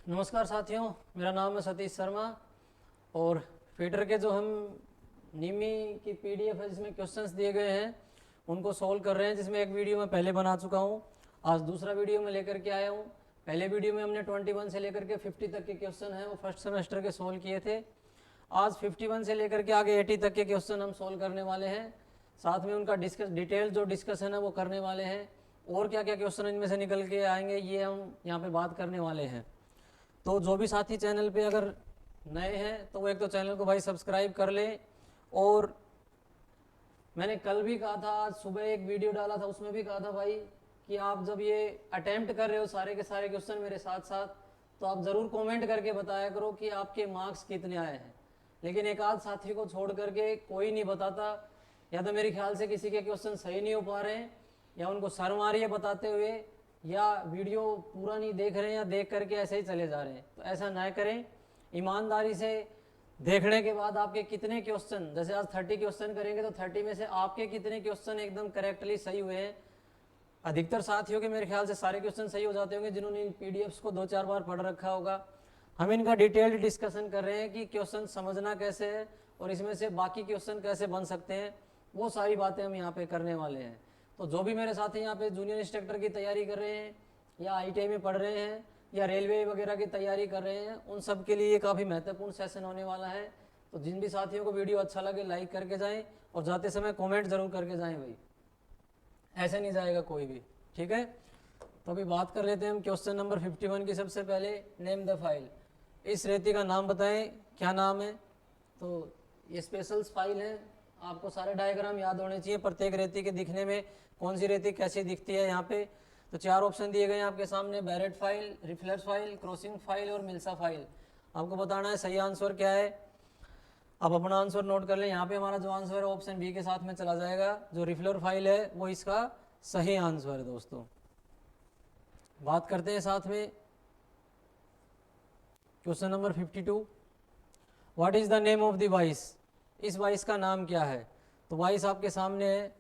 नमस्कार साथियों, मेरा नाम है सतीश शर्मा और फीटर के जो हम नीमी की पीडीएफ है जिसमें क्वेश्चंस दिए गए हैं उनको सॉल्व कर रहे हैं, जिसमें एक वीडियो मैं पहले बना चुका हूं। आज दूसरा वीडियो में लेकर के आया हूं। पहले वीडियो में हमने 21 से लेकर के 50 तक के क्वेश्चन हैं वो फर्स्ट सेमेस्टर के सॉल्व किए थे। आज 51 से लेकर के आगे 80 तक के क्वेश्चन हम सॉल्व करने वाले हैं। साथ में उनका डिटेल जो डिस्कशन है वो करने वाले हैं और क्या क्या क्वेश्चन इनमें से निकल के आएंगे ये हम यहाँ पे बात करने वाले हैं। तो जो भी साथी चैनल पे अगर नए हैं तो वो एक तो चैनल को भाई सब्सक्राइब कर ले। और मैंने कल भी कहा था, आज सुबह एक वीडियो डाला था उसमें भी कहा था भाई कि आप जब ये अटेम्प्ट कर रहे हो सारे के सारे क्वेश्चन मेरे साथ साथ, तो आप ज़रूर कमेंट करके बताया करो कि आपके मार्क्स कितने आए हैं। लेकिन एक आध साथी को छोड़ करके कोई नहीं बताता, या तो मेरे ख्याल से किसी के क्वेश्चन सही नहीं हो पा रहे हैं या उनको शर्म आ रही है बताते हुए, या वीडियो पूरा नहीं देख रहे हैं या देख करके ऐसे ही चले जा रहे हैं। तो ऐसा ना करें, ईमानदारी से देखने के बाद आपके कितने क्वेश्चन, जैसे आज 30 क्वेश्चन करेंगे तो 30 में से आपके कितने क्वेश्चन एकदम करेक्टली सही हुए हैं। अधिकतर साथियों के मेरे ख्याल से सारे क्वेश्चन सही हो जाते होंगे जिन्होंने इन पीडीएफ्स को 2-4 बार पढ़ रखा होगा। हम इनका डिटेल्ड डिस्कशन कर रहे हैं कि क्वेश्चन समझना कैसे है और इसमें से बाकी क्वेश्चन कैसे बन सकते हैं, वो सारी बातें हम यहाँ पे करने वाले हैं। तो जो भी मेरे साथी यहाँ पे जूनियर इंस्ट्रक्टर की तैयारी कर रहे हैं या आईटीआई में पढ़ रहे हैं या रेलवे वगैरह की तैयारी कर रहे हैं, उन सब के लिए ये काफ़ी महत्वपूर्ण सेशन होने वाला है। तो जिन भी साथियों को वीडियो अच्छा लगे लाइक करके जाएं और जाते समय कमेंट जरूर करके जाएं भाई, ऐसे नहीं जाएगा कोई भी, ठीक है। तो अभी बात कर लेते हैं हम क्वेश्चन नंबर 51 की। सबसे पहले नेम द फाइल, इस रेती का नाम बताएं, क्या नाम है। तो ये स्पेशल्स फाइल है, आपको सारे डायग्राम याद होने चाहिए प्रत्येक रेती के दिखने में, कौन सी रेती कैसी दिखती है। यहाँ पे तो 4 ऑप्शन दिए गए हैं आपके सामने, barrette file, reflex file, crossing file और मिल्सा फाइल। आपको बताना है सही आंसर क्या है। आप अपना आंसर नोट कर लें। यहाँ पे हमारा जो आंसर है ऑप्शन बी के साथ में चला जाएगा, जो रिफ्लेक्स फाइल है वो इसका सही आंसर है। दोस्तों बात करते हैं साथ में question number 52, what is the name of the vice, इस वाइस का नाम क्या है। तो वाइस आपके सामने है,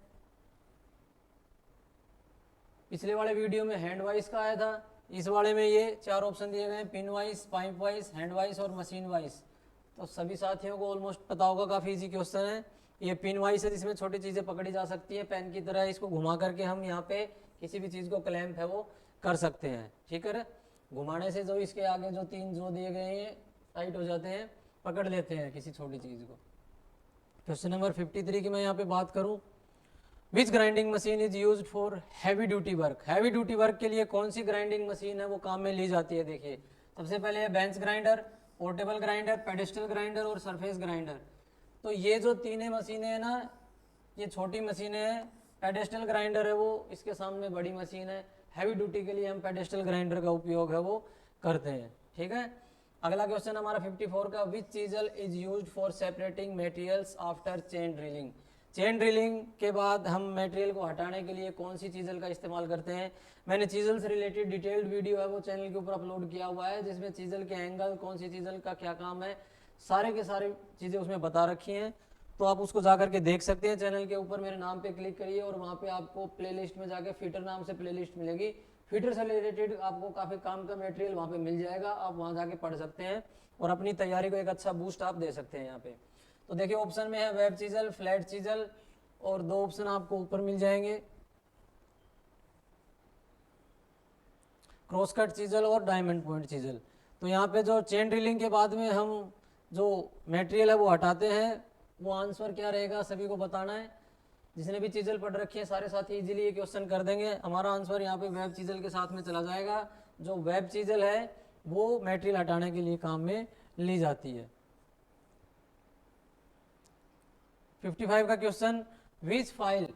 पिछले वाले वीडियो में हैंड वाइस का आया था, इस वाले में ये 4 ऑप्शन दिए गए हैं, pin vice, pipe vice, hand vice और मशीन वाइस। तो सभी साथियों को ऑलमोस्ट पता होगा, काफ़ी इजी क्वेश्चन है। ये पिन वाइस है जिसमें छोटी चीज़ें पकड़ी जा सकती है, पेन की तरह इसको घुमा करके हम यहाँ पे किसी भी चीज़ को क्लैंप है वो कर सकते हैं, ठीक है। घुमाने से जो इसके आगे जो 3 जो दिए गए हैं टाइट हो जाते हैं, पकड़ लेते हैं किसी छोटी चीज़ को। क्वेश्चन नंबर 53 की मैं यहाँ पे बात करूँ, which grinding machine is use for heavy duty work, heavy duty work के लिए कौन सी ग्राइंडिंग मशीन है वो काम में ली जाती है। देखिए सबसे पहले है bench grinder, portable grinder, pedestal grinder और सरफेस ग्राइंडर। तो ये जो तीनों मशीनें हैं ना, ये छोटी मशीनें हैं। पेडिस्टल ग्राइंडर है वो इसके सामने बड़ी मशीन है। हैवी ड्यूटी के लिए हम पेडिस्टल ग्राइंडर का उपयोग है वो करते हैं, ठीक है। अगला क्वेश्चन हमारा 54 का, which chisel is used for separating materials after chain drilling, chain drilling के बाद हम मटेरियल को हटाने के लिए कौन सी चीजल का इस्तेमाल करते हैं। मैंने चीजल से रिलेटेड डिटेल्ड वीडियो है वो चैनल के ऊपर अपलोड किया हुआ है, जिसमें चीजल के एंगल, कौन सी चीजल का क्या काम है, सारे के सारे चीज़ें उसमें बता रखी हैं। तो आप उसको जा करके देख सकते हैं। चैनल के ऊपर मेरे नाम पे क्लिक करिए और वहाँ पे आपको प्लेलिस्ट में जाके फीटर नाम से प्लेलिस्ट मिलेगी। फीटर से रिलेटेड आपको काफ़ी काम का मटेरियल वहाँ पे मिल जाएगा, आप वहाँ जाके पढ़ सकते हैं और अपनी तैयारी को एक अच्छा बूस्ट आप दे सकते हैं यहाँ पे। तो देखिए ऑप्शन में है वेब चीजल, फ्लैट चीजल, और 2 ऑप्शन आपको ऊपर मिल जाएंगे, क्रॉस कट चीजल और डायमंड पॉइंट चीजल। तो यहाँ पे जो चेन ड्रिलिंग के बाद में हम जो मटेरियल है वो हटाते हैं, वो आंसर क्या रहेगा सभी को बताना है। जिसने भी चीजल पढ़ रखी है सारे साथी इजीली ये क्वेश्चन कर देंगे। हमारा आंसर यहाँ पे वेब चीजल के साथ में चला जाएगा। जो वेब चीजल है वो मटेरियल हटाने के लिए काम में ली जाती है। 55 का question, which file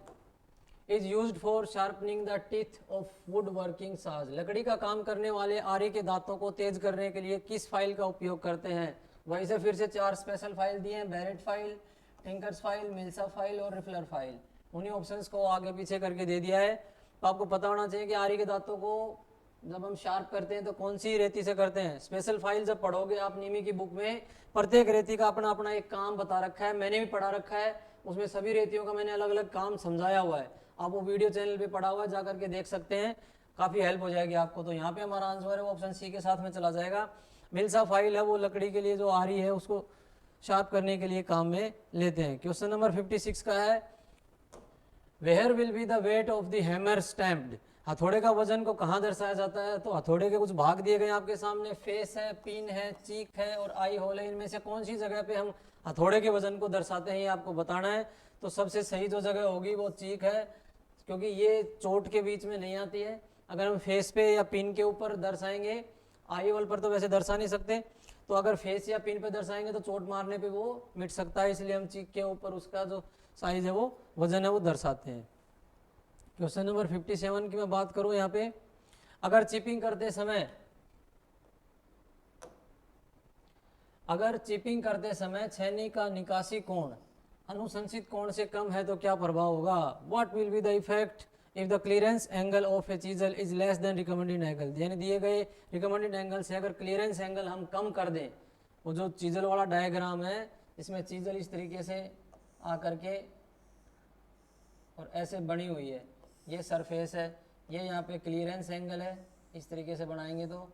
is used for sharpening the teeth of would working साज, लकड़ी का काम करने वाले आरे के दांतों को तेज करने के लिए किस फाइल का उपयोग करते हैं। वहीं से फिर से 4 स्पेशल फाइल दिए हैं, barrette file, tinkers file, mill saw file और रिफ्लर फाइल। उन्हीं ऑप्शंस को आगे पीछे करके दे दिया है। तो आपको पता होना चाहिए कि आरे के दांतों को जब हम शार्प करते हैं तो कौन सी रेती से करते हैं। स्पेशल फाइल जब पढ़ोगे आप नीमी की बुक में, प्रत्येक रेती का अपना अपना एक काम बता रखा है, मैंने भी पढ़ा रखा है, उसमें सभी रेतियों का मैंने अलग अलग काम समझाया हुआ है। आप वो वीडियो चैनल पे पढ़ा हुआ है, जा करके देख सकते हैं। काफ़ी हेल्प हो जाएगी आपको। तो यहाँ पे हमारा आंसर है वो ऑप्शन सी के साथ में चला जाएगा। मिल्सा फाइल है वो लकड़ी के लिए जो आरी है उसको शार्प करने के लिए काम में लेते हैं। क्वेश्चन नंबर 56 का है, where will be the weight of the hammer stamped. हथौड़े का वजन को कहाँ दर्शाया जाता है? तो हथौड़े के कुछ भाग दिए गए आपके सामने, फेस है, पिन है, चीक है और आई होल है। इनमें से कौन सी जगह पे हम हथौड़े के वजन को दर्शाते हैं ये आपको बताना है। तो सबसे सही जो जगह होगी वो चीक है, क्योंकि ये चोट के बीच में नहीं आती है। अगर हम फेस पे या पिन के ऊपर दर्शाएंगे, आई होल पर तो वैसे दर्शा नहीं सकते, तो अगर फेस या पिन पे दर्शाएंगे तो चोट मारने पे वो मिट सकता है, इसलिए हम चीक के ऊपर उसका जो साइज है वो वजन है वो दर्शाते हैं। क्वेश्चन नंबर 57 की मैं बात करूं, यहाँ पे अगर चिपिंग करते समय छेनी का निकासी कोण अनुशंसित कोण से कम है तो क्या प्रभाव होगा? What will be the effect if the clearance angle of A chisel is less than recommended angle. यानी दिए गए रिकमेंडेड एंगल से अगर क्लियरेंस एंगल हम कम कर दें, वो जो चीजल वाला डायग्राम है इसमें चीजल इस तरीके से आकर के और ऐसे बनी हुई है, ये सरफेस है, ये यहाँ पे क्लियरेंस एंगल है, इस तरीके से बनाएंगे तो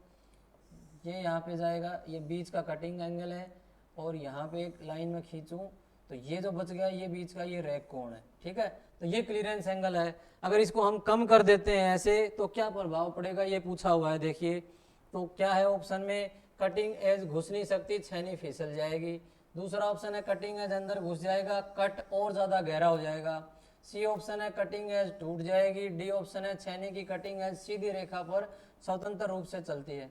ये यहाँ पे जाएगा, ये बीच का कटिंग एंगल है, और यहाँ पे एक लाइन में खींचूं तो ये जो बच गया ये बीच का ये रैक कोण है, ठीक है। तो ये क्लियरेंस एंगल है, अगर इसको हम कम कर देते हैं ऐसे तो क्या प्रभाव पड़ेगा ये पूछा हुआ है। देखिए तो क्या है ऑप्शन में, कटिंग एज घुस नहीं सकती, छेनी फिसल जाएगी। दूसरा ऑप्शन है कटिंग एज अंदर घुस जाएगा, कट और ज़्यादा गहरा हो जाएगा। सी ऑप्शन है कटिंग एज टूट जाएगी। डी ऑप्शन है छेनी की कटिंग एज सीधी रेखा पर स्वतंत्र रूप से चलती है।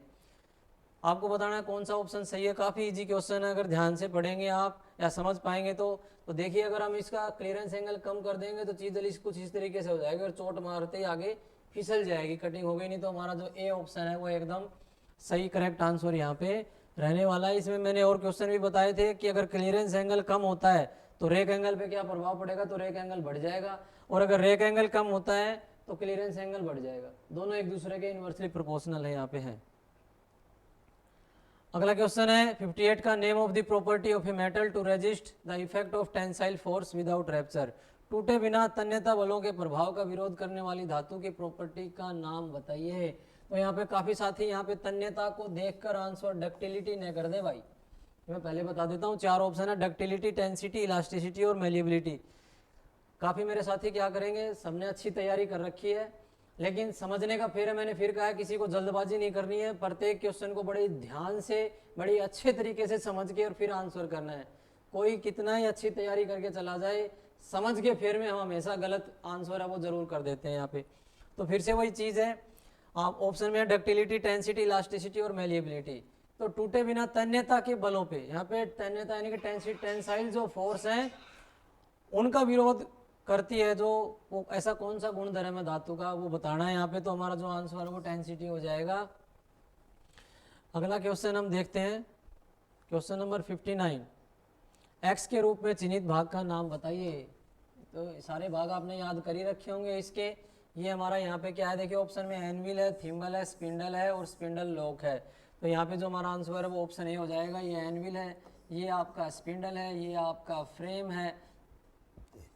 आपको बताना है कौन सा ऑप्शन सही है। काफ़ी इजी क्वेश्चन है, अगर ध्यान से पढ़ेंगे आप या समझ पाएंगे तो देखिए अगर हम इसका क्लियरेंस एंगल कम कर देंगे तो चीज़ कुछ इस तरीके से हो जाएगी और चोट मारते ही आगे फिसल जाएगी, कटिंग हो गई। नहीं तो हमारा जो ए ऑप्शन है वो एकदम सही करेक्ट आंसर यहाँ पे रहने वाला है। इसमें मैंने और क्वेश्चन भी बताए थे कि अगर क्लियरेंस एंगल कम होता है तो रेक एंगल पे क्या प्रभाव पड़ेगा, तो रेक एंगल बढ़ जाएगा, और अगर रेक एंगल कम होता है तो क्लियरेंस एंगल बढ़ जाएगा। दोनों एक दूसरे के इन्वर्सली प्रोपोर्शनल है यहाँ पे है। अगला क्वेश्चन है 58 का, name of the property of a metal to resist the effect of tensile force without rupture. टूटे बिना तन्यता बलों के प्रभाव का विरोध करने वाली धातु की प्रॉपर्टी का नाम बताइए। तो यहाँ पे काफ़ी साथी यहाँ पे तन्यता को देखकर आंसर डक्टिलिटी न कर दे भाई, मैं पहले बता देता हूँ। चार ऑप्शन है, डक्टिलिटी, टेंसिटी, इलास्टिसिटी और मेलिएबिलिटी। काफ़ी मेरे साथी क्या करेंगे, सबने अच्छी तैयारी कर रखी है, लेकिन समझने का फिर मैंने फिर कहा किसी को जल्दबाजी नहीं करनी है, प्रत्येक क्वेश्चन को बड़े ध्यान से बड़ी अच्छे तरीके से समझ के और फिर आंसर करना है। कोई कितना ही अच्छी तैयारी करके चला जाए, समझ के फिर में हम हमेशा गलत आंसर है वो जरूर कर देते हैं यहाँ पे। तो फिर से वही चीज़ है, आप ऑप्शन में डक्टिलिटी, टेंसिटी, इलास्टिसिटी और मेलिएबिलिटी। तो टूटे बिना तन्यता के बलों पे, यहाँ पे तन्यता यानी कि टेंसिटी, टेंसाइल जो फोर्स है उनका विरोध करती है, जो वो ऐसा कौन सा गुण धर्म है धातु का वो बताना है यहाँ पे। तो हमारा जो आंसर है वो टेंसिटी हो जाएगा। अगला क्वेश्चन हम देखते हैं, क्वेश्चन नंबर 59, एक्स के रूप में चिन्हित भाग का नाम बताइए। तो सारे भाग आपने याद कर ही रखे होंगे इसके। ये हमारा यहाँ पे क्या है, देखिए ऑप्शन में एनविल है, थिम्बल है, स्पिंडल है और स्पिंडल लॉक है। तो यहाँ पे जो हमारा आंसर है वो ऑप्शन ए हो जाएगा। ये एनविल है, ये आपका स्पिंडल है, ये आपका फ्रेम है,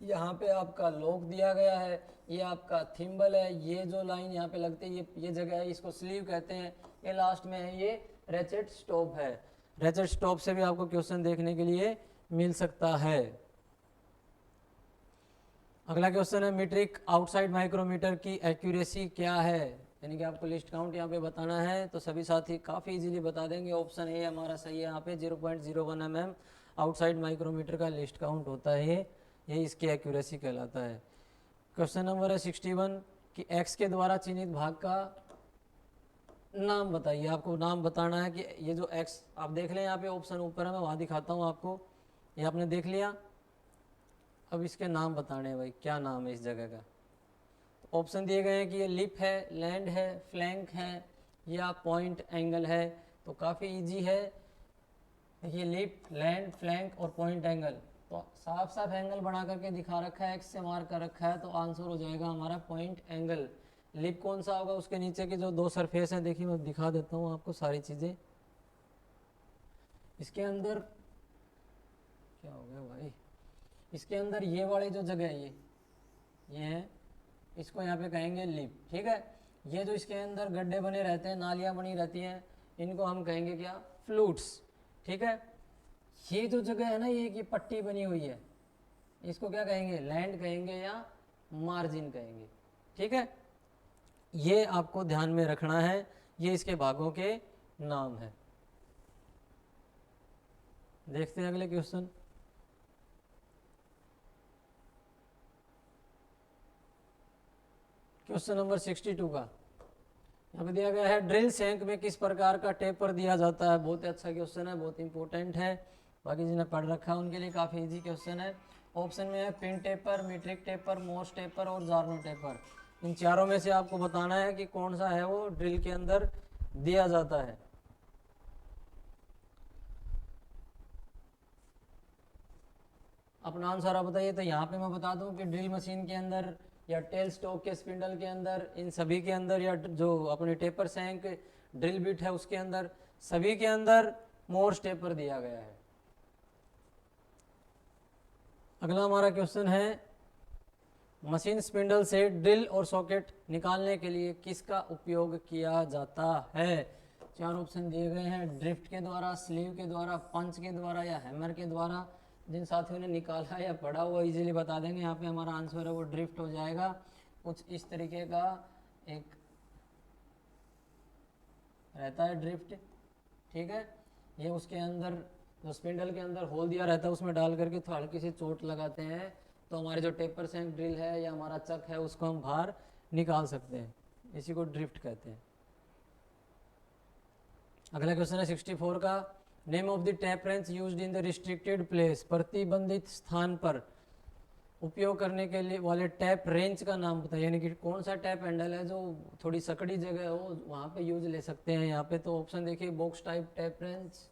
यहाँ पे आपका लॉक दिया गया है, ये आपका थिम्बल है, ये जो लाइन यहाँ पे लगती है ये जगह है, इसको स्लीव कहते हैं, ये लास्ट में है ये रेचेट स्टॉप है। रेचेट स्टॉप से भी आपको क्वेश्चन देखने के लिए मिल सकता है। अगला क्वेश्चन है, मीट्रिक आउटसाइड माइक्रोमीटर की एक्यूरेसी क्या है, यानी कि आपको लिस्ट काउंट यहाँ पे बताना है। तो सभी साथी काफ़ी इजीली बता देंगे, ऑप्शन ए हमारा सही है। यहाँ पे 0.01 mm आउटसाइड माइक्रोमीटर का लिस्ट काउंट होता है, यही इसकी एक्यूरेसी कहलाता है। क्वेश्चन नंबर है 61 कि एक्स के द्वारा चिन्हित भाग का नाम बताइए। आपको नाम बताना है कि ये जो एक्स आप देख लें, यहाँ पे ऑप्शन ऊपर है, मैं वहाँ दिखाता हूँ आपको, ये आपने देख लिया। अब इसके नाम बताने हैं भाई, क्या नाम है इस जगह का। तो ऑप्शन दिए गए हैं कि ये लिप है, लैंड है, फ्लैंक है या पॉइंट एंगल है। तो काफ़ी इजी है, ये लिप, लैंड, फ्लैंक और पॉइंट एंगल। तो साफ साफ एंगल बना करके दिखा रखा है, एक्स से मार्क कर रखा है, तो आंसर हो जाएगा हमारा पॉइंट एंगल। लिप कौन सा होगा, उसके नीचे के जो दो सरफेस हैं, देखिए मैं दिखा देता हूँ आपको सारी चीज़ें। इसके अंदर क्या हो गया भाई, इसके अंदर ये वाली जो जगह है ये है, इसको यहाँ पे कहेंगे लिप, ठीक है। ये जो इसके अंदर गड्ढे बने रहते हैं, नालियाँ बनी रहती हैं, इनको हम कहेंगे क्या, फ्लूट्स। ठीक है, ये जो जगह है ना, ये पट्टी बनी हुई है, इसको क्या कहेंगे, लैंड कहेंगे या मार्जिन कहेंगे। ठीक है, ये आपको ध्यान में रखना है, ये इसके भागों के नाम है। देखते हैं अगले क्वेश्चन। क्वेश्चन नंबर 62 का यहाँ पे दिया गया है, ड्रिल सैंक में किस प्रकार का टेपर दिया जाता है। बहुत ही अच्छा क्वेश्चन है, बहुत इंपॉर्टेंट है, बाकी जिन्हें पढ़ रखा है उनके लिए काफ़ी इजी क्वेश्चन है। ऑप्शन में है pin taper, metric taper, Morse taper और जार्नो टेपर। इन चारों में से आपको बताना है कि कौन सा है वो ड्रिल के अंदर दिया जाता है। अपना आंसर आप बताइए। तो यहाँ पे मैं बता दूं कि ड्रिल मशीन के अंदर या टेल स्टॉक के स्पिंडल के अंदर, इन सभी के अंदर, या जो अपने टेपर सैंक ड्रिल बिट है उसके अंदर, सभी के अंदर मोर्स टेपर दिया गया है। अगला हमारा क्वेश्चन है, मशीन स्पिंडल से ड्रिल और सॉकेट निकालने के लिए किसका उपयोग किया जाता है। चार ऑप्शन दिए गए हैं, ड्रिफ्ट के द्वारा, स्लीव के द्वारा, पंच के द्वारा या हैमर के द्वारा। जिन साथियों ने निकाला या पढ़ा हुआ इजीली बता देंगे। यहाँ पे हमारा आंसर है वो ड्रिफ्ट हो जाएगा। कुछ इस तरीके का एक रहता है ड्रिफ्ट। ठीक है, ये उसके अंदर जो स्पिंडल के अंदर होल दिया रहता है उसमें डाल करके थोड़ा हल्की सी चोट लगाते हैं तो हमारे जो टेपर सैंक ड्रिल है या हमारा चक है उसको हम बाहर निकाल सकते हैं, इसी को ड्रिफ्ट कहते हैं। अगला क्वेश्चन है 64 का, name of the tap wrench used in the restricted place. प्रतिबंधित स्थान पर उपयोग करने के लिए वाले टैप रेंच का नाम बताइए, यानी कि कौन सा टैप हैंडल है जो थोड़ी सकड़ी जगह हो वहाँ पे यूज ले सकते हैं। यहाँ पे तो ऑप्शन देखिए, box type tap wrench,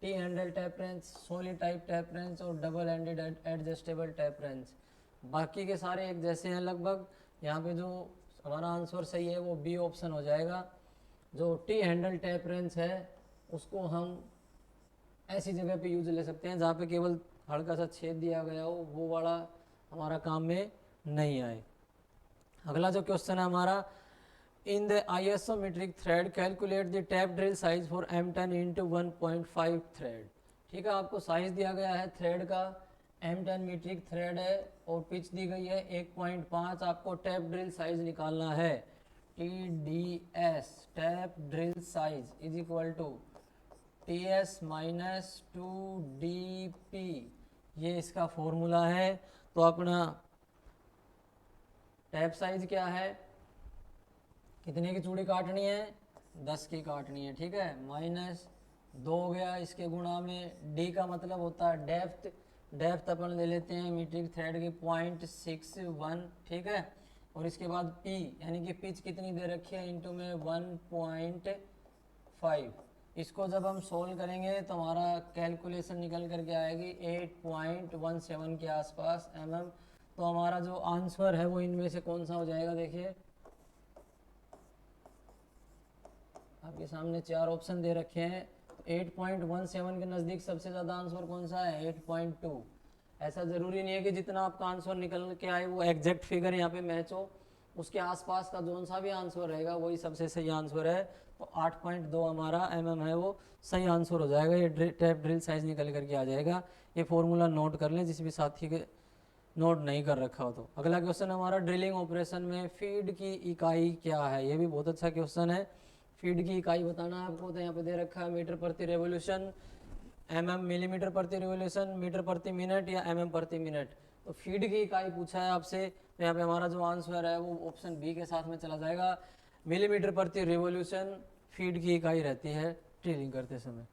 T handle tap wrench, सोली टाइप टैप रेंच और double handed adjustable tap wrench. बाकी के सारे एक जैसे हैं लगभग। यहाँ पे जो हमारा आंसर सही है वो बी ऑप्शन हो जाएगा। जो टी हैंडल टैप रेंच है उसको हम ऐसी जगह पे यूज ले सकते हैं जहाँ पे केवल हल्का सा छेद दिया गया हो, वो वाला हमारा काम में नहीं आए। अगला जो क्वेश्चन है हमारा, in the isometric thread calculate the tap drill size for M10 into 1.5 thread. ठीक है, आपको साइज दिया गया है थ्रेड का, M10 मीट्रिक थ्रेड है और पिच दी गई है 1.5। आपको टैप ड्रिल साइज निकालना है। TDS tap drill size is equal to TS minus 2DP, ये इसका फॉर्मूला है। तो अपना टैप साइज क्या है, कितने की चूड़ी काटनी है, 10 की काटनी है। ठीक है, माइनस 2 हो गया, इसके गुणा में डी का मतलब होता है डेप्थ। डेप्थ अपन ले लेते हैं मीट्रिक थ्रेड की 0.61। ठीक है, और इसके बाद पी यानी कि पिच कितनी दे रखी है इंटू में 1.5। इसको जब हम सोल्व करेंगे तो हमारा कैलकुलेशन निकल करके आएगी 8.17 के आसपास mm। तो हमारा जो आंसर है वो इनमें से कौन सा हो जाएगा, देखिए आपके सामने चार ऑप्शन दे रखे हैं। 8.17 के नज़दीक सबसे ज़्यादा आंसर कौन सा है, 8.2। ऐसा ज़रूरी नहीं है कि जितना आपका आंसर निकल के आए वो एग्जैक्ट फिगर यहाँ पे मैच हो, उसके आसपास का जोन सा भी आंसर रहेगा वही सबसे सही आंसर है। तो 8.2 हमारा mm है वो सही आंसर हो जाएगा। ये टैप ड्रिल साइज निकल करके आ जाएगा। ये फॉर्मूला नोट कर लें जिस भी साथी के नोट नहीं कर रखा हो तो। अगला क्वेश्चन हमारा, ड्रिलिंग ऑपरेशन में फीड की इकाई क्या है। ये भी बहुत अच्छा क्वेश्चन है। फीड की इकाई बताना है आपको, तो यहाँ पे दे रखा है मीटर प्रति रेवोल्यूशन, mm मिलीमीटर प्रति रेवोल्यूशन, मीटर प्रति मिनट या mm प्रति मिनट। तो फीड की इकाई पूछा है आपसे, तो यहाँ पे हमारा जो आंसर है वो ऑप्शन बी के साथ में चला जाएगा। मिलीमीटर प्रति रेवोल्यूशन फीड की इकाई रहती है ड्रिलिंग करते समय।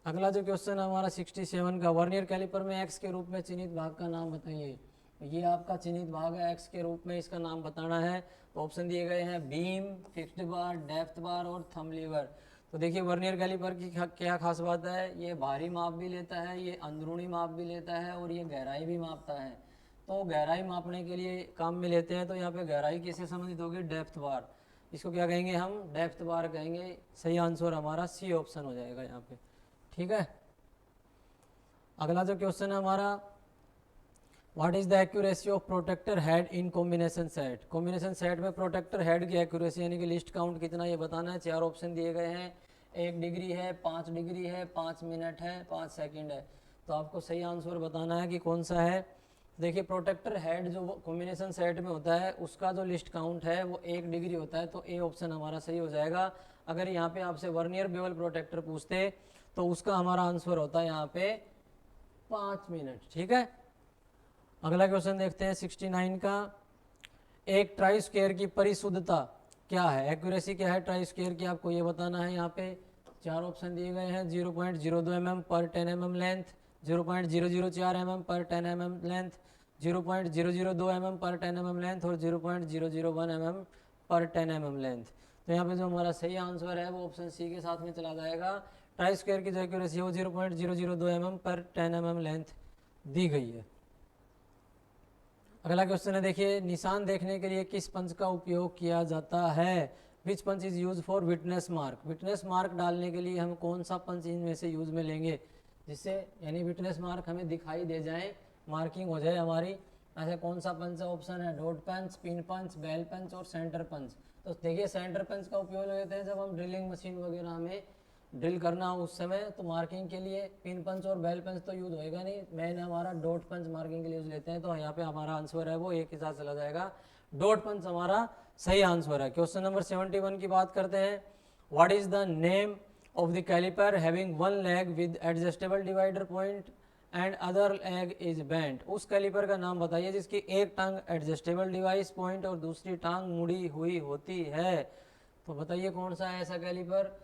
अगला जो क्वेश्चन है हमारा 67 का, वर्नियर कैलिपर में एक्स के रूप में चिन्हित भाग का नाम बताइए। ये आपका चिन्हित भाग है एक्स के रूप में, इसका नाम बताना है। तो ऑप्शन दिए गए हैं बीम, फिक्स्ड बार, डेप्थ बार और थंब लीवर। तो देखिए वर्नियर कैलिपर की क्या खास बात है, ये बाहरी माप भी लेता है, ये अंदरूनी माप भी लेता है और ये गहराई भी मापता है। तो गहराई मापने के लिए काम में लेते हैं। तो यहाँ पे गहराई किससे संबंधित होगी, डेप्थ बार। इसको क्या कहेंगे हम, डेप्थ बार कहेंगे। सही आंसर हमारा सी ऑप्शन हो जाएगा यहाँ पे। ठीक है, अगला जो क्वेश्चन है हमारा, what is the accuracy of protractor head in combination set. Combination set में प्रोटेक्टर हेड की एक्यूरेसी यानी कि लिस्ट काउंट कितना ये बताना है। 4 ऑप्शन दिए गए हैं, 1 डिग्री है, 5 डिग्री है, 5 मिनट है, 5 सेकंड है। तो आपको सही आंसर बताना है कि कौन सा है। देखिए प्रोटेक्टर हेड जो कॉम्बिनेशन सेट में होता है उसका जो लिस्ट काउंट है वो 1 डिग्री होता है, तो ए ऑप्शन हमारा सही हो जाएगा। अगर यहाँ पे आपसे वर्नियर बेवल प्रोटेक्टर पूछते तो उसका हमारा आंसर होता है यहाँ पे 5 मिनट। ठीक है, अगला क्वेश्चन देखते हैं 69 का। एक ट्राई स्क्वायर की परिशुद्धता क्या है, एक्यूरेसी क्या है ट्राई स्क्वायर की, आपको ये बताना है। यहाँ पे 4 ऑप्शन दिए गए हैं, 0.02 mm पर 10 mm लेंथ, 0.004 mm पर 10 mm लेंथ, 0.002 mm पर 10 mm लेंथ और 0.001 mm पर 10 mm लेंथ। तो यहाँ पे जो हमारा सही आंसर है वो ऑप्शन सी के साथ में चला जाएगा। ट्राई स्क्वायर की जो एक्यूरेसी है वो 0.002 mm पर 10 mm लेंथ दी गई है। अगला क्वेश्चन है, देखिए निशान देखने के लिए किस पंच का उपयोग किया जाता है। Which punch is use for witness mark. Witness mark डालने के लिए हम कौन सा पंच इनमें से यूज में लेंगे जिससे यानी विटनेस मार्क हमें दिखाई दे जाए, मार्किंग हो जाए हमारी। ऐसे कौन सा पंच है, ऑप्शन है डॉट पंच, पिन पंच, बेल पंच और सेंटर पंच। तो देखिए सेंटर पंच का उपयोग लेते हैं जब हम ड्रिलिंग मशीन वगैरह में ड्रिल करना हो उस समय, तो मार्किंग के लिए पिन पंच और बेल पंच तो यूज होएगा नहीं, मेन हमारा डॉट पंच मार्किंग के लिए यूज लेते हैं। तो यहाँ पे हमारा आंसर है वो एक के साथ चला जाएगा, डॉट पंच हमारा सही आंसर है। क्वेश्चन नंबर 71 की बात करते हैं। What is the name of the caliper having one leg with adjustable divider point and other leg is bent. उस कैलिपर का नाम बताइए जिसकी एक टांग एडजस्टेबल डिवाइस पॉइंट और दूसरी टांग मुड़ी हुई होती है। तो बताइए कौन सा है ऐसा कैलिपर।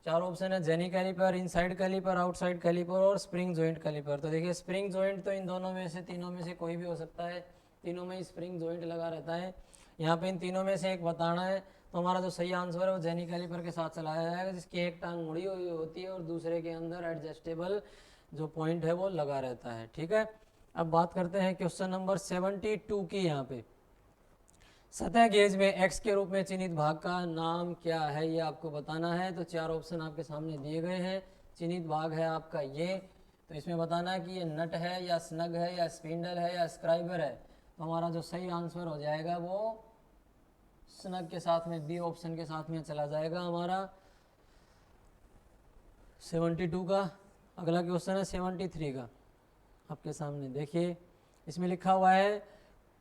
4 ऑप्शन है, jenny caliper, inside caliper, outside caliper और स्प्रिंग जॉइंट कैलिपर। तो देखिए स्प्रिंग जॉइंट तो इन दोनों में से, तीनों में से कोई भी हो सकता है, तीनों में स्प्रिंग जॉइंट लगा रहता है। यहाँ पे इन तीनों में से एक बताना है, तो हमारा जो सही आंसर है वो जेनी कैलिपर के साथ चलाया जाएगा जिसकी एक टांग मुड़ी हुई होती है और दूसरे के अंदर एडजस्टेबल जो पॉइंट है वो लगा रहता है। ठीक है, अब बात करते हैं क्वेश्चन नंबर 72 की। यहाँ पे सतह गेज में एक्स के रूप में चिन्हित भाग का नाम क्या है ये आपको बताना है। तो 4 ऑप्शन आपके सामने दिए गए हैं। चिन्हित भाग है आपका ये, तो इसमें बताना है कि ये नट है या स्नग है या स्पिंडल है या स्क्राइबर है। तो हमारा जो सही आंसर हो जाएगा वो स्नग के साथ में, बी ऑप्शन के साथ में चला जाएगा हमारा 72 का। अगला क्वेश्चन है 73 का आपके सामने। देखिए इसमें लिखा हुआ है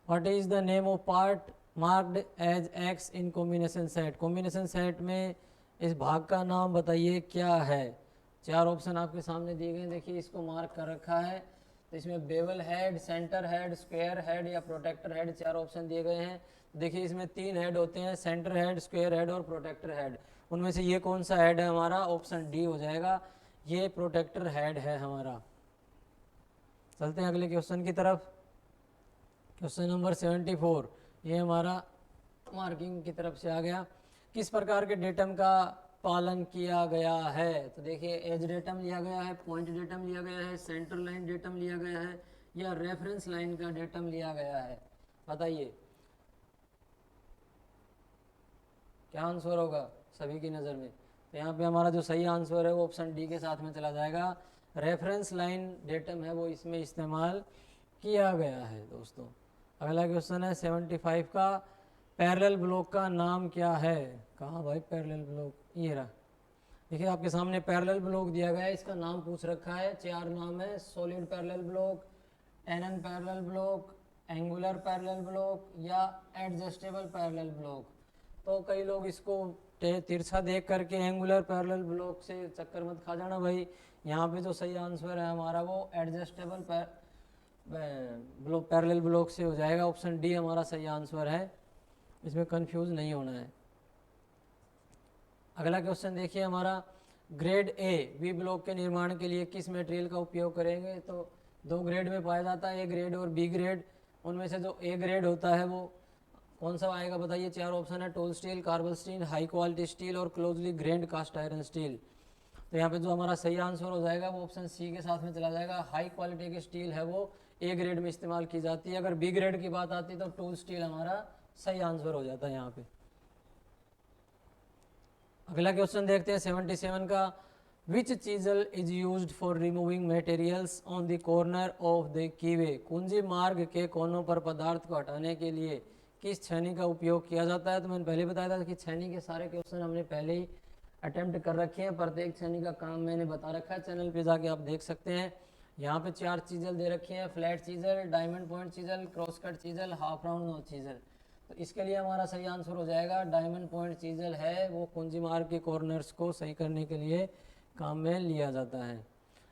what is the name of part marked as X in combination set. Combination set में इस भाग का नाम बताइए क्या है। 4 ऑप्शन आपके सामने दिए गए, देखिए इसको मार्क कर रखा है। तो इसमें bevel head, centre head, square head या प्रोटेक्टर हेड 4 ऑप्शन दिए गए हैं। देखिए इसमें 3 हेड होते हैं, सेंटर हेड, स्क्वायर हेड और प्रोटेक्टर हेड। उनमें से ये कौन सा हेड है हमारा, ऑप्शन डी हो जाएगा, ये प्रोटेक्टर हेड है हमारा। चलते हैं अगले क्वेश्चन की तरफ। क्वेश्चन नंबर 74, ये हमारा मार्किंग की तरफ से आ गया। किस प्रकार के डेटम का पालन किया गया है। तो देखिए एज डेटम लिया गया है, पॉइंट डेटम लिया गया है, सेंटर लाइन डेटम लिया गया है या रेफरेंस लाइन का डेटम लिया गया है, बताइए क्या आंसर होगा सभी की नज़र में। तो यहाँ पे हमारा जो सही आंसर है वो ऑप्शन डी के साथ में चला जाएगा, रेफरेंस लाइन डेटम है वो इसमें इस्तेमाल किया गया है दोस्तों। अगला क्वेश्चन है 75 का, पैरेलल ब्लॉक का नाम क्या है। कहाँ भाई पैरेलल ब्लॉक, ये रहा। देखिए आपके सामने पैरेलल ब्लॉक दिया गया है, इसका नाम पूछ रखा है, 4 नाम है, solid parallel block, tenon parallel block, angular parallel block या एडजस्टेबल पैरेलल ब्लॉक। तो कई लोग इसको तिरछा देख करके एंगुलर पैरेलल ब्लॉक से चक्कर मत खा जाना भाई। यहाँ पे जो सही आंसर है हमारा वो एडजस्टेबल पैरेलल ब्लॉक से हो जाएगा, ऑप्शन डी हमारा सही आंसर है, इसमें कंफ्यूज नहीं होना है। अगला क्वेश्चन देखिए हमारा, ग्रेड ए बी ब्लॉक के निर्माण के लिए किस मटेरियल का उपयोग करेंगे। तो 2 ग्रेड में पाया जाता है, ए ग्रेड और बी ग्रेड। उनमें से जो ए ग्रेड होता है वो कौन सा आएगा बताइए। 4 ऑप्शन है, tool steel, carbon steel, high quality steel और closely grained cast iron steel. तो यहाँ पे जो हमारा सही आंसर हो जाएगा वो ऑप्शन सी के साथ में चला जाएगा, हाई क्वालिटी की स्टील है वो ए ग्रेड में इस्तेमाल की जाती है। अगर बी ग्रेड की बात आती है तो टूल स्टील हमारा सही आंसर हो जाता है यहाँ पे। अगला क्वेश्चन देखते हैं 77 का, which chisel is used for removing materials on the corner of the keyway, कुंजी मार्ग के कोनों पर पदार्थ को हटाने के लिए किस छेनी का उपयोग किया जाता है। तो मैंने पहले बताया था कि छेनी के सारे क्वेश्चन हमने पहले ही अटेम्प्ट कर रखे हैं, प्रत्येक छेनी का काम मैंने बता रखा है, चैनल पे जाके आप देख सकते हैं। यहाँ पे 4 चीजल दे रखे हैं, flat chisel, diamond point chisel, cross cut chisel, half round नोच चीजल। तो इसके लिए हमारा सही आंसर हो जाएगा डायमंड पॉइंट चीजल है, वो कुंजी मार्ग के कॉर्नर्स को सही करने के लिए काम में लिया जाता है।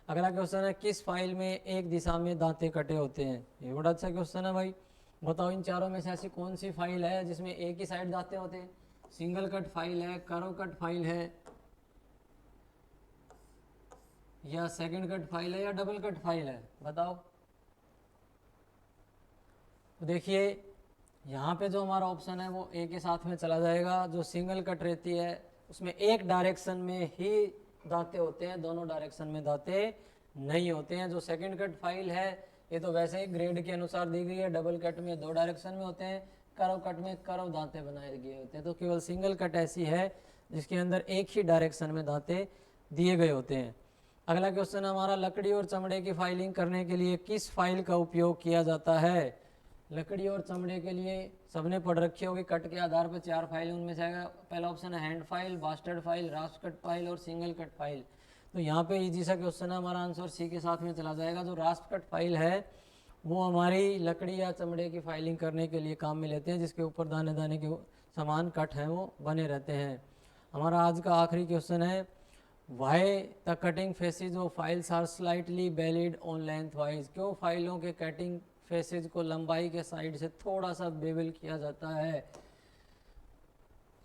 अगला क्वेश्चन है, किस फाइल में एक दिशा में दांते कटे होते हैं। ये बड़ा अच्छा क्वेश्चन है भाई। बताओ इन चारों में से ऐसी कौन सी फाइल है जिसमें एक ही साइड दांते होते हैं। सिंगल कट फाइल है, कर्व कट फाइल है, या सेकंड कट फाइल है, या डबल कट फाइल है, बताओ। तो देखिए यहाँ पे जो हमारा ऑप्शन है वो एक के साथ में चला जाएगा। जो सिंगल कट रहती है उसमें एक डायरेक्शन में ही दांते होते हैं, दोनों डायरेक्शन में दांते नहीं होते हैं। जो सेकंड कट फाइल है ये तो वैसे ही ग्रेड के अनुसार दी गई है, डबल कट में 2 डायरेक्शन में होते हैं, कर्व कट में कर्व दांते बनाए गए होते हैं। तो केवल सिंगल कट ऐसी है जिसके अंदर एक ही डायरेक्शन में दांते दिए गए होते हैं। अगला क्वेश्चन हमारा, लकड़ी और चमड़े की फाइलिंग करने के लिए किस फाइल का उपयोग किया जाता है। लकड़ी और चमड़े के लिए सबने पढ़ रखी होगी, कट के आधार पर 4 फाइलें, उनमें से पहला ऑप्शन है hand file, bastard file, rasp cut file और सिंगल कट फाइल। तो यहाँ पे इजी सा क्वेश्चन है, हमारा आंसर सी के साथ में चला जाएगा। जो रास्प कट फाइल है वो हमारी लकड़ी या चमड़े की फाइलिंग करने के लिए काम में लेते हैं, जिसके ऊपर दाने दाने के समान कट हैं वो बने रहते हैं। हमारा आज का आखिरी क्वेश्चन है, why the cutting faces of files are slightly bellied on length wise, क्यों फाइलों के कटिंग फेसेज को लंबाई के साइड से थोड़ा सा बेवल किया जाता है,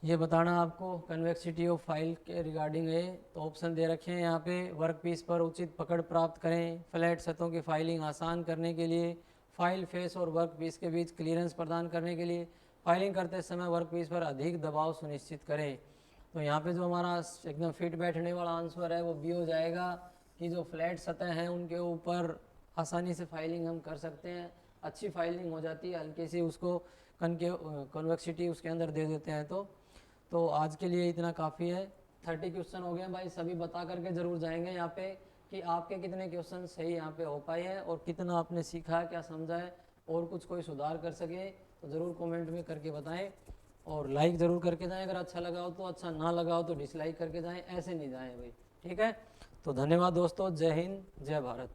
ये बताना आपको कन्वेक्सिटी ऑफ फाइल के रिगार्डिंग है। तो ऑप्शन दे रखे हैं यहाँ पे, वर्क पीस पर उचित पकड़ प्राप्त करें, फ्लैट सतहों की फाइलिंग आसान करने के लिए, फाइल फेस और वर्क पीस के बीच क्लियरेंस प्रदान करने के लिए, फाइलिंग करते समय वर्क पीस पर अधिक दबाव सुनिश्चित करें। तो यहाँ पे जो हमारा एकदम फिट बैठने वाला आंसर है वो बी हो जाएगा, कि जो फ्लैट सतह हैं उनके ऊपर आसानी से फाइलिंग हम कर सकते हैं, अच्छी फाइलिंग हो जाती है, हल्की सी उसको कन्वेक्सिटी उसके अंदर दे देते हैं। तो आज के लिए इतना काफ़ी है। 30 क्वेश्चन हो गए भाई, सभी बता करके ज़रूर जाएंगे यहाँ पे कि आपके कितने क्वेश्चन सही यहाँ पे हो पाए हैं और कितना आपने सीखा है, क्या समझा है, और कुछ कोई सुधार कर सके तो ज़रूर कमेंट में करके बताएं, और लाइक ज़रूर करके जाएं। अगर अच्छा लगा हो तो अच्छा, ना लगा हो तो डिसलाइक करके जाएं, ऐसे नहीं जाएं भाई, ठीक है। तो धन्यवाद दोस्तों, जय हिंद, जय भारत।